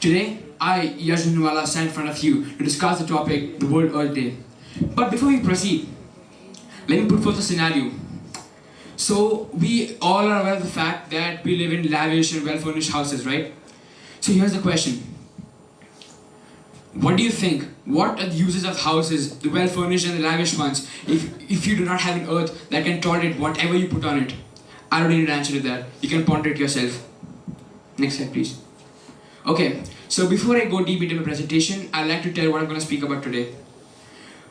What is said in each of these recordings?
Today, I, Yajinwala, stand in front of you to discuss the topic, the World Earth Day. But before we proceed, let me put forth a scenario. So, we all are aware of the fact that we live in lavish and well-furnished houses, right? So here's the question. What do you think? What are the uses of houses, the well-furnished and the lavish ones, if you do not have an earth that can tolerate whatever you put on it? I don't need an answer to that. You can ponder it yourself. Next slide, please. Okay, so before I go deep into my presentation, I'd like to tell what I'm going to speak about today.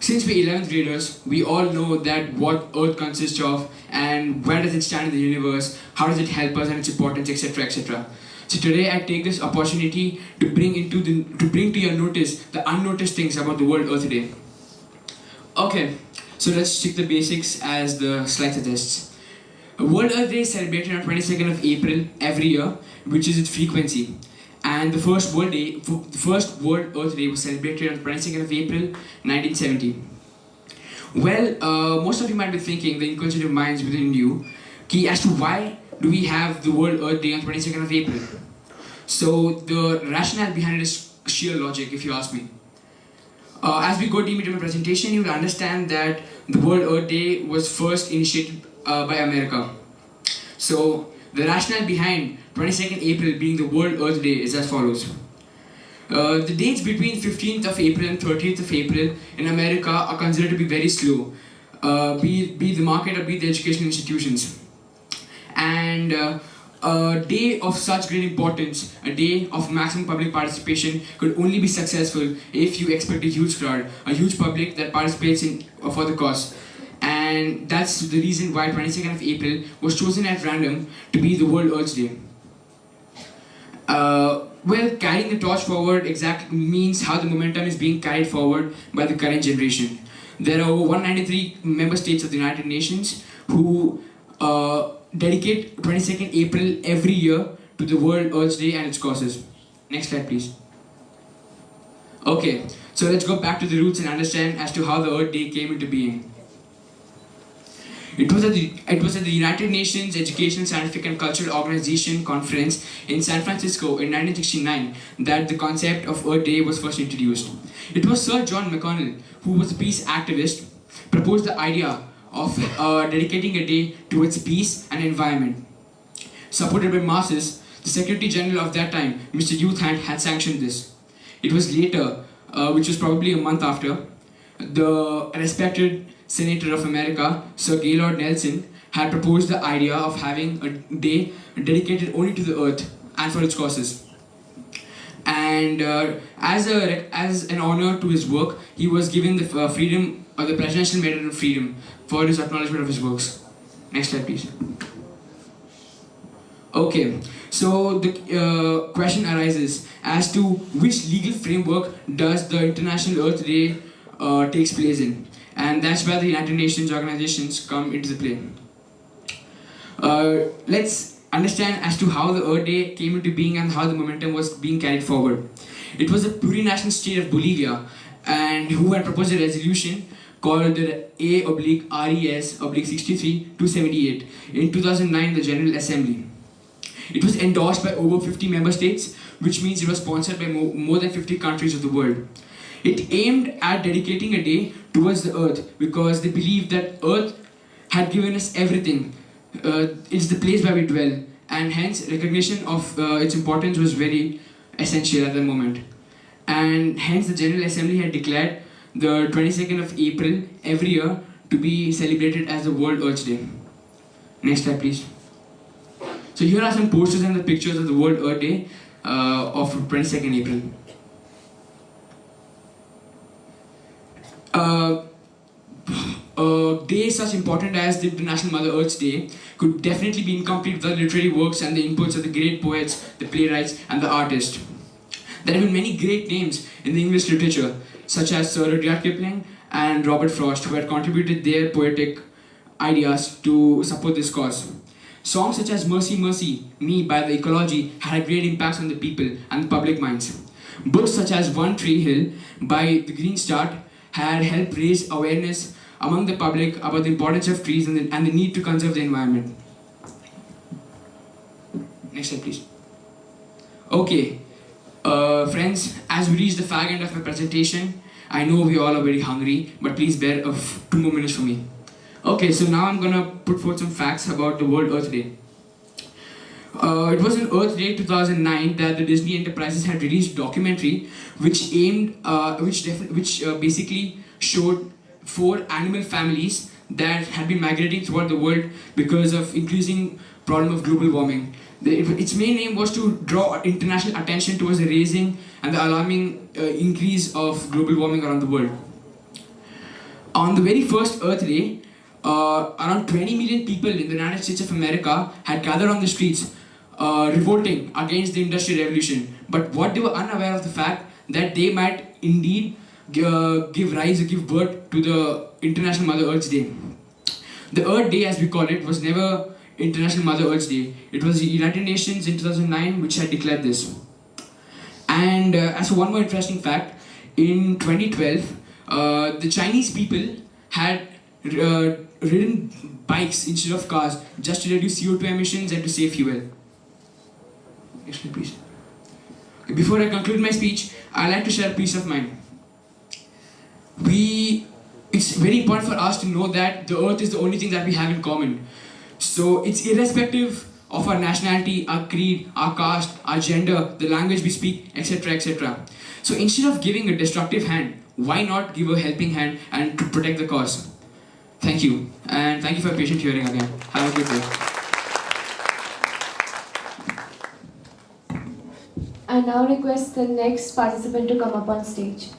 Since we're 11th graders, we all know that what Earth consists of and where does it stand in the universe, how does it help us and its importance, etc., etc. So today I take this opportunity to bring to your notice the unnoticed things about the World Earth Day. Okay, so let's check the basics as the slide suggests. World Earth Day is celebrated on 22nd of April every year, which is its frequency. And the first World Earth Day was celebrated on 22nd of April, 1970. Well, most of you might be thinking, the inquisitive minds within you, as to why do we have the World Earth Day on 22nd of April? So the rationale behind it is sheer logic, if you ask me. As we go deep into my presentation, you will understand that the World Earth Day was first initiated by America. So the rationale behind 22nd April being the World Earth Day is as follows. The dates between 15th of April and 30th of April in America are considered to be very slow, be the market or be the educational institutions. And a day of such great importance, a day of maximum public participation could only be successful if you expect a huge crowd, a huge public that participates in for the cause. And that's the reason why 22nd of April was chosen at random to be the World Earth Day. Well, carrying the torch forward exactly means how the momentum is being carried forward by the current generation. There are over 193 member states of the United Nations who dedicate 22nd April every year to the World Earth Day and its causes. Next slide, please. Okay, so let's go back to the roots and understand as to how the Earth Day came into being. It was at the United Nations Educational, Scientific and Cultural Organization conference in San Francisco in 1969 that the concept of Earth Day was first introduced. It was Sir John McConnell, who was a peace activist, proposed the idea of dedicating a day towards peace and environment. Supported by masses, the Secretary General of that time, Mr. Youth Hand, had sanctioned this. It was later, which was probably a month after, the respected Senator of America, Sir Gaylord Nelson, had proposed the idea of having a day dedicated only to the Earth and for its causes. And as an honor to his work, he was given the freedom, or the Presidential Medal of Freedom, for his acknowledgement of his works. Next slide, please. Okay, so the question arises as to which legal framework does the International Earth Day takes place in. And that's where the United Nations organizations come into the play. Let's understand as to how the Earth Day came into being and how the momentum was being carried forward. It was the plurinational state of Bolivia and who had proposed a resolution called the A/RES/63-278 in 2009 in the General Assembly. It was endorsed by over 50 member states, which means it was sponsored by more than 50 countries of the world. It aimed at dedicating a day towards the Earth because they believed that Earth had given us everything. It's the place where we dwell, and hence recognition of its importance was very essential at the moment. And hence the General Assembly had declared the 22nd of April every year to be celebrated as the World Earth Day. Next slide, please. So here are some posters and the pictures of the World Earth Day of 22nd April. A day such important as the International Mother Earth Day could definitely be incomplete without literary works and the inputs of the great poets, the playwrights and the artists. There have been many great names in the English literature, such as Sir Rudyard Kipling and Robert Frost, who had contributed their poetic ideas to support this cause. Songs such as Mercy, Mercy, Me by the Ecology had a great impact on the people and the public minds. Books such as One Tree Hill by the Green Start had helped raise awareness among the public about the importance of trees and the need to conserve the environment. Next slide, please. Okay, Friends, as we reach the fag end of my presentation, I know we all are very hungry, but please bear 2 more minutes for me. Okay, so now I'm gonna put forth some facts about the World Earth Day. It was on Earth Day 2009 that the Disney Enterprises had released a documentary which basically showed 4 animal families that had been migrating throughout the world because of increasing problem of global warming. Its main aim was to draw international attention towards the raising and the alarming increase of global warming around the world. On the very first Earth Day, around 20 million people in the United States of America had gathered on the streets revolting against the Industrial Revolution. But what they were unaware of the fact that they might indeed give birth to the International Mother Earth Day. The Earth Day, as we call it, was never International Mother Earth Day. It was the United Nations in 2009 which had declared this. And as for one more interesting fact, in 2012, the Chinese people had ridden bikes instead of cars just to reduce CO2 emissions and to save fuel. Next slide, please. Okay, before I conclude my speech, I'd like to share a peace of mind. It's very important for us to know that the earth is the only thing that we have in common. So it's irrespective of our nationality, our creed, our caste, our gender, the language we speak, etc., etc. So instead of giving a destructive hand, why not give a helping hand and to protect the cause? Thank you, and thank you for your patient hearing again. Have a good day. I now request the next participant to come up on stage.